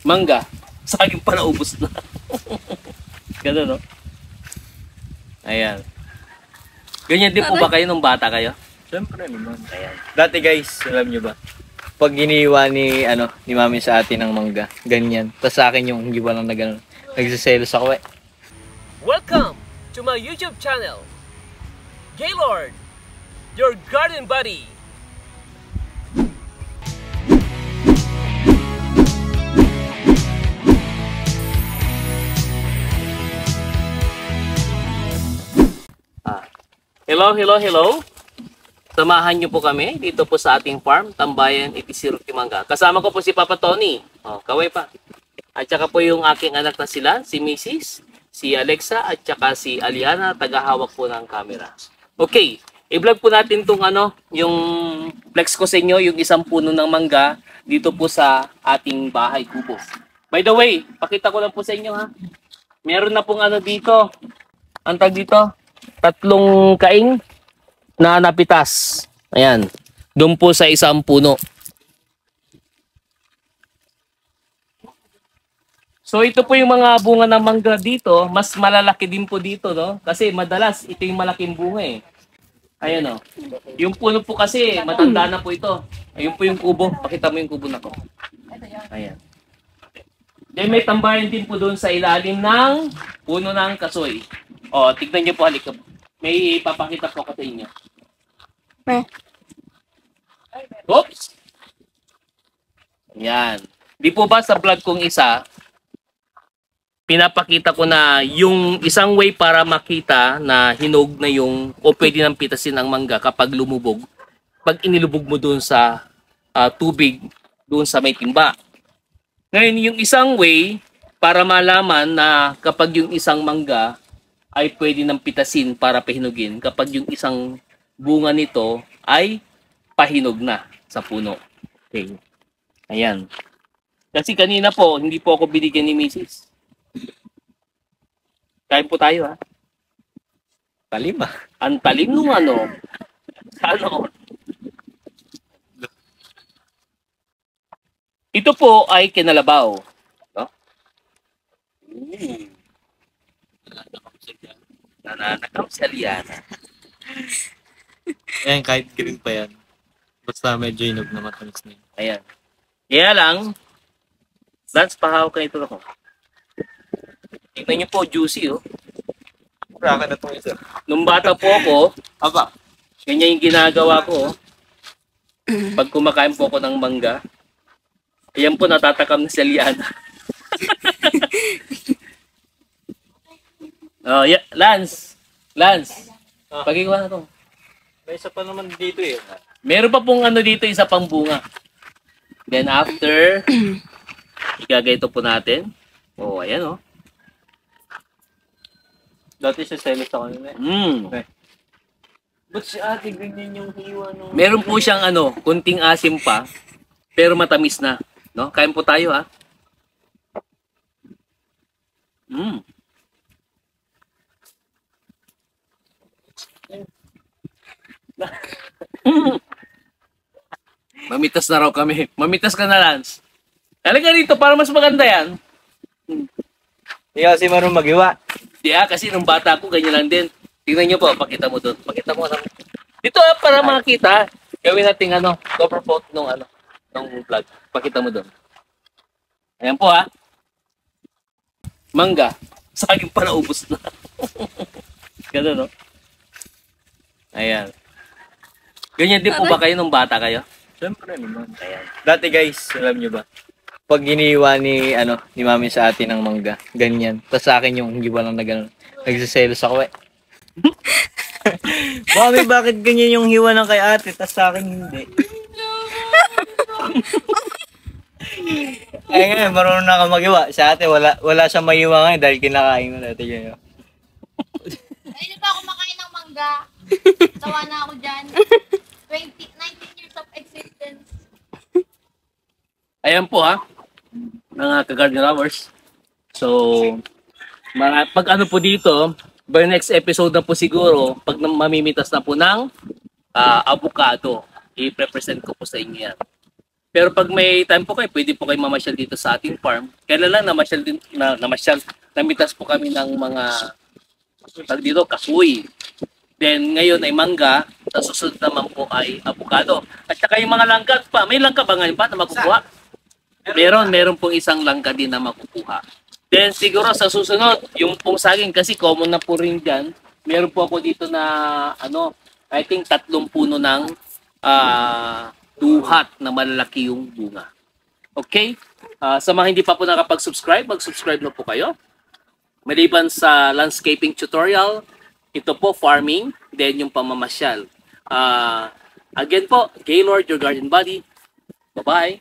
Mangga. Sa akin pa naubos na. Ganun, no? Ayan. Ganyan din po ba kayo nung bata kayo? Siyempre naman. Ayan. Dati guys, alam nyo ba? Pag giniwa ni, ni mami sa atin ng mangga, ganyan. Tapos sa akin yung giwa lang na gano'n. Nagsiselos ako eh. Welcome to my YouTube channel, Gaylord, your garden buddy. Hello. Samahan niyo po kami dito po sa ating farm, Tambayan, Itisiro, Timanga. Kasama ko po si Papa Tony. Oh, kaway pa. At saka po yung aking anak na sila, si Mrs., si Alexa, at saka si Aliana, tagahawak po ng camera. Okay, i-vlog po natin itong yung flex ko sa inyo, yung isang puno ng mangga dito po sa ating bahay kubo. By the way, pakita ko lang po sa inyo ha. Meron na pong dito, ang tag dito, 3 kaing na napitas. Ayan, doon po sa isang puno. So ito po yung mga bunga ng mangga dito, mas malalaki din po dito, no? Kasi madalas ito yung malaking bunga eh. Ayan o. Yung puno po kasi matanda na po ito. Ayun po yung kubo. Pakita mo yung kubo na ko. Ayan. Then may tambayan din po doon sa ilalim ng puno ng kasoy. O, tignan niyo po, halika. May ipapakita po ko sa inyo. Oops! Ayan. Di po ba sa vlog kong isa, pinapakita ko na yung isang way para makita na hinog na yung o pwede nang pitasin ang mangga kapag lumubog. Pag inilubog mo doon sa tubig, doon sa may timba. Ngayon, yung isang way para malaman na kapag yung isang mangga ay pwede nang pitasin para pahinugin kapag yung isang bunga nito ay pahinog na sa puno. Okay. Ayan. Kasi kanina po, hindi po ako binigyan ni Mrs. Kain po tayo ha. Talim ah. Ang talim nung Ano? Ito po ay kinalabaw. No? Nananakam si Aliana. Ayan, kahit green pa yan. Basta medyo hinog na matamis na yun. Ayan. Kaya lang, Lance, pahaw ka ito ako. Tingnan niyo po, juicy oh. Raka na itong isa. Nung bata po ako, ganyan yung ginagawa ko. Pag kumakain po ako ng mangga, ayan po, natatakam na si Aliana. Oh, yeah. Lance, pagkikuha na to. May isa pa naman dito eh. Meron pa pong dito, isa pang bunga. Then after, igagayto po natin. Oh, ayan oh. Dati siya selos ako nila eh. Okay. Ba't si ate ganyan yung hiwa nung... Meron po siyang kunting asim pa, pero matamis na. No? Kain po tayo ha. Mamitas na raw kami. Mamitas ka na, Lance. Halika dito para mas maganda yan. Hindi kasi marunong magiwa. Di kasi nung bata ko, ganyan lang din. Tingnan nyo po, pakita mo doon. Pakita mo. Dito para makita. Gawin natin cover photo nung vlog. Pakita mo doon. Ayan po ha. Mangga. Sa akin pa naubos na. Ganun no? Ayan. Ganyan din po ba kayo nung bata kayo? Siyempre naman. Ayan. Dati guys, alam nyo ba? Pag giniwa ni, ni mami sa atin ng mangga, ganyan. Tapos sa akin yung giwa lang na gano'n. Nagsiselos ako eh. Mami, bakit ganyan yung hiwa ng kay ate? Tapos sa akin hindi. Ay ngayon, marunong na ka magiwa. Sa ate, wala siyang mahiwa ngayon dahil kinakain mo dati yun. Ayun pa ako makain ng mangga. Sawa na ako dyan. 19 years of existence. Ayan po ha. Mga ka-garden lovers. So, pag po dito, by next episode na po siguro, pag mamimitas na po ng avocado, i-represent ko po sa inyo yan. Pero pag may time po kayo, pwede po kayo mamasyal dito sa ating farm. Kailan lang namitas po kami ng mga tag dito, kasoy. Then ngayon ay mangga, sa susunod naman po ay avocado. At saka yung mga langka pa, may langka ba ngayon pa na makukuha? Meron pong isang langka din na makukuha. Then siguro sa susunod, yung pong saging kasi common na po rin dyan. Meron po ako dito na I think 3 puno ng duhat na malalaki yung bunga. Okay? Sa mga hindi pa po nakapag-subscribe, mag-subscribe na po kayo. Maliban sa landscaping tutorial, ito po farming, then yung pamamasyal. Again po, Gaylord, your garden buddy. Bye-bye.